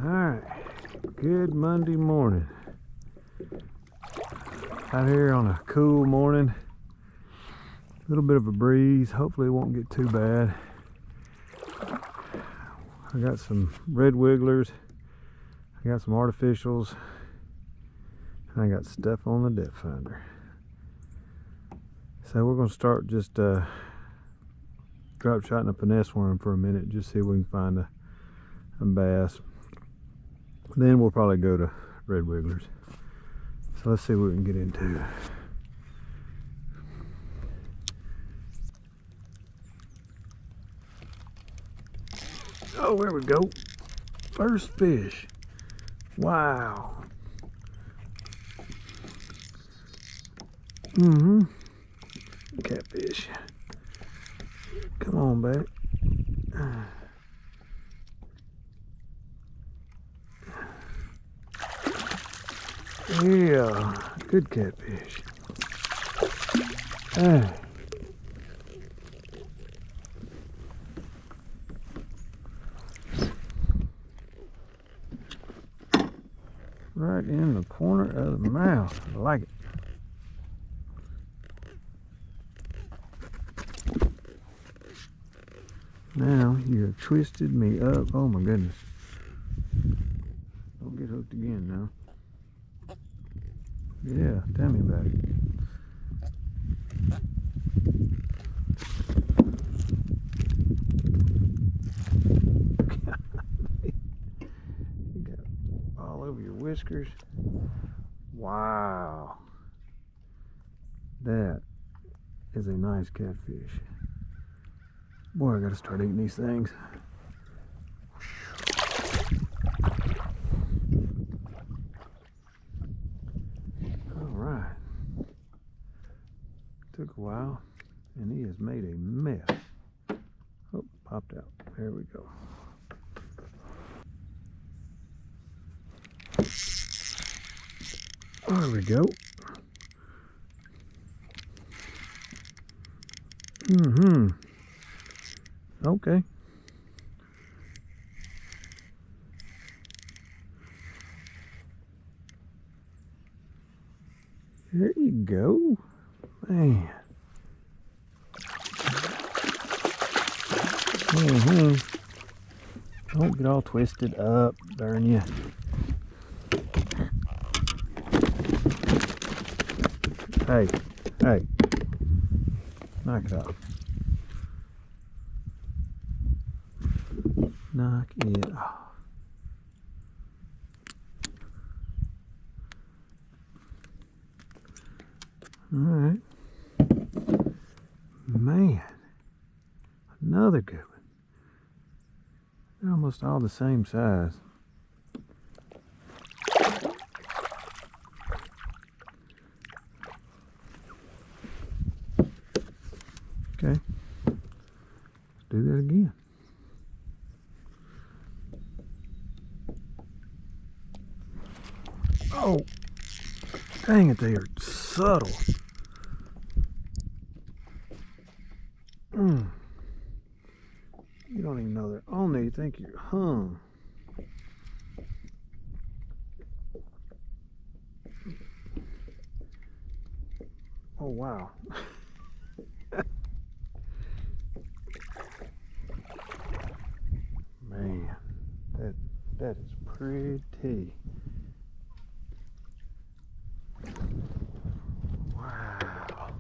Alright, good Monday morning. Out here on a cool morning. A little bit of a breeze. Hopefully it won't get too bad. I got some red wigglers. I got some artificials. And I got stuff on the depth finder. So we're going to start just drop shotting a finesse worm for a minute. Just see if we can find a bass. Then we'll probably go to red wigglers. So let's see what we can get into. Oh, there we go. First fish. Wow. Catfish. Come on back. Yeah, good catfish. Right in the corner of the mouth. I like it. Now you have twisted me up. Oh my goodness. Don't get hooked again now. Yeah, tell me about it. You got all over your whiskers. Wow. That is a nice catfish. Boy, I gotta start eating these things. Alright. Took a while, and he has made a mess. Oh, popped out. There we go. There we go. Okay. There you go. Man. Don't get all twisted up, darn you. Hey. Knock it off. Knock it off. Alright. Man. Another good one. They're almost all the same size. Okay. Let's do that again. Oh, dang it, they are subtle. You don't even know they're on there. You think you're hung. Oh, wow. Man, that is pretty. Wow.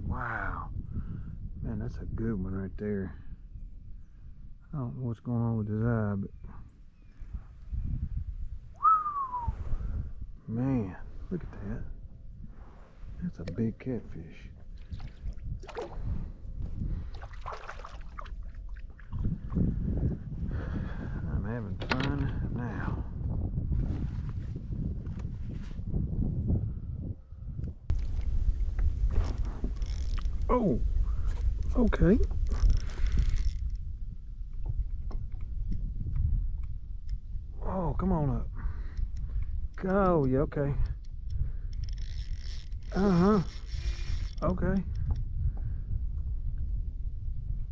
Wow. Man, that's a good one right there. I don't know what's going on with his eye, but man, look at that. That's a big catfish. I'm having fun now. Oh, okay. come on up. Go, yeah, okay. Okay.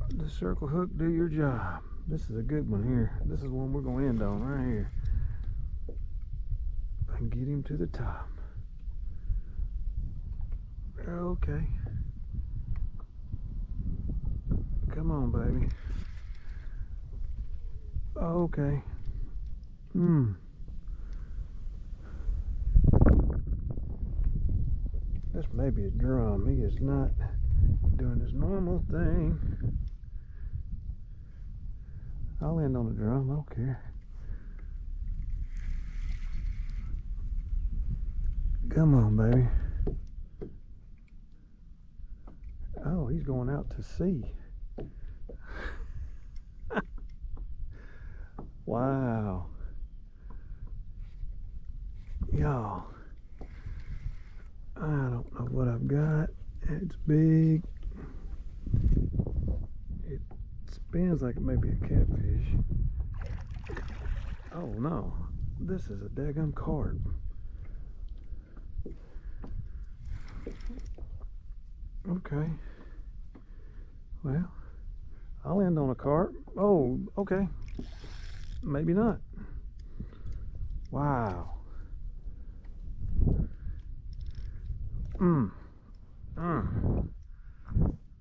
The circle hook, do your job. This is a good one here. This is one we're going to end on right here. And get him to the top. Okay. Come on, baby. Okay. This may be a drum. He is not doing his normal thing. I'll end on a drum. I don't care. Come on, baby. Oh, he's going out to sea. Wow. Y'all, I don't know what I've got. It's big. It spins like it may be a catfish. Oh no, this is a daggum carp. Okay. Well, I'll end on a carp. Oh, okay. Maybe not. Wow.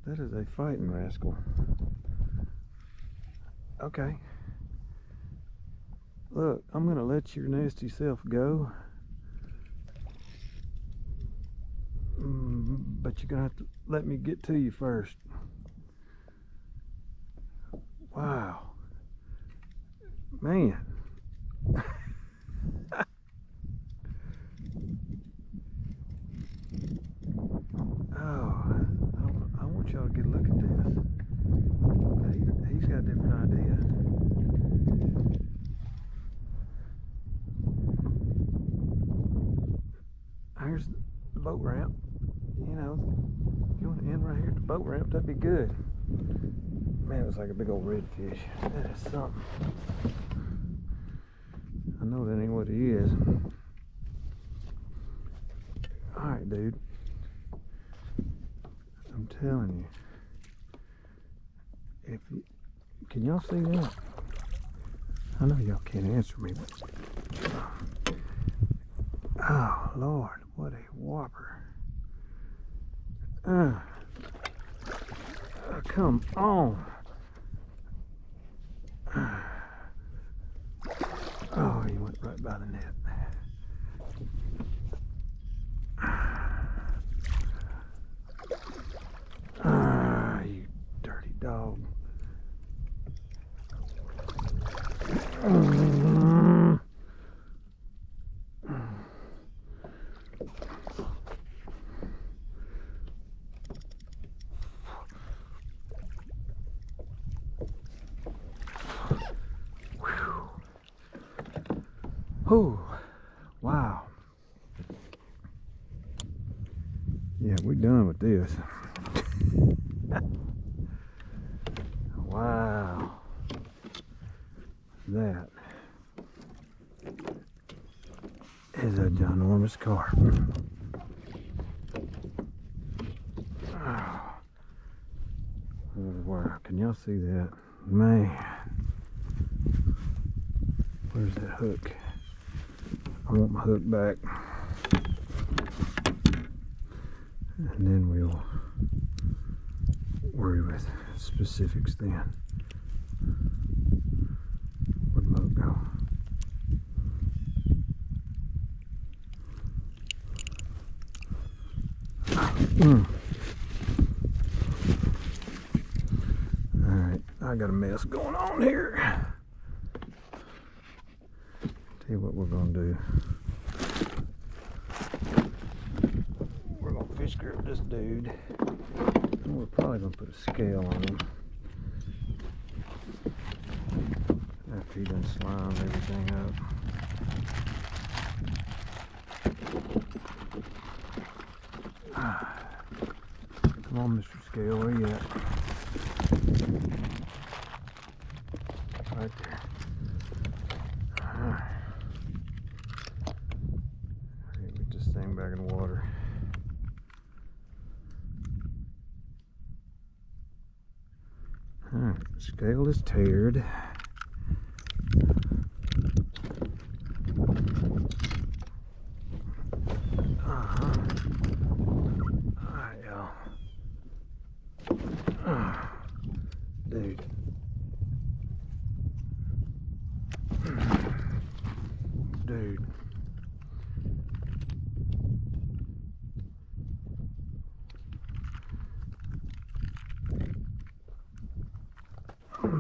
That is a fighting rascal. Okay. Look, I'm gonna let your nasty self go. But you're gonna have to let me get to you first. Wow. Man. I want y'all to get a look at this. He's got a different idea. Here's the boat ramp. You know, if you want to end right here at the boat ramp, that'd be good. Man, it was like a big old redfish. That is something. I know that ain't what he is. Alright, dude. I'm telling you. Can y'all see that? I know y'all can't answer me, but oh Lord, what a whopper. Come on. Oh, he went right by the net. You dirty dog. Oh, wow. Yeah, we're done with this. Wow. That is a ginormous carp. Oh. Wow, can y'all see that? Man. Where's that hook? I want my hook back. And then we'll worry with specifics then. Where'd the hook go? Alright, I got a mess going on here. Tell you what we're gonna do. We're gonna fish grip this dude. And we're probably gonna put a scale on him. After he done slimed everything up. Come on, Mr. Scale, where you at? Right there. Alright. Scale is tared. Alright, y'all. Dude. Dude.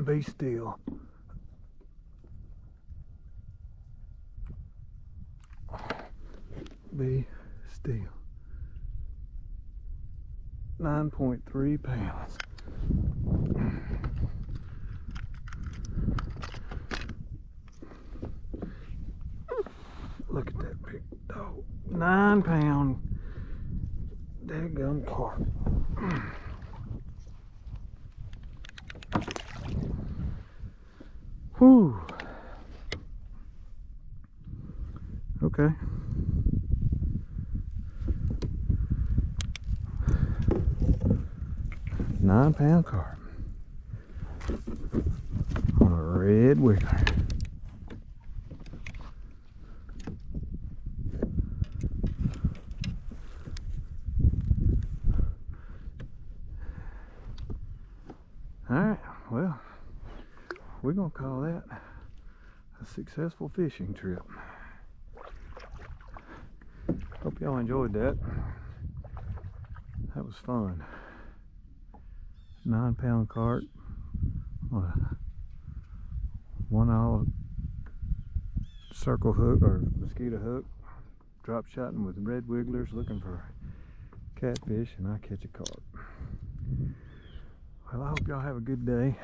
Be still. Be still. 9.3 pounds. Look at that big dog. 9 pound daggum carp. Whew. Okay. £9 carp on a red wiggler. Alright, well, we're gonna call that a successful fishing trip. Hope y'all enjoyed that. That was fun. 9 pound carp on a 1/0 circle hook or mosquito hook. Drop shotting with red wigglers looking for catfish, and I catch a carp. Well, I hope y'all have a good day.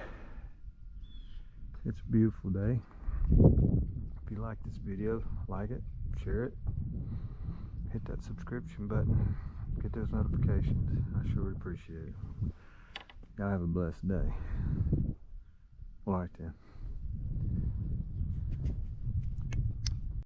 It's a beautiful day. If you like this video, like it, share it, hit that subscription button, get those notifications. I sure appreciate it. Y'all have a blessed day. All right then.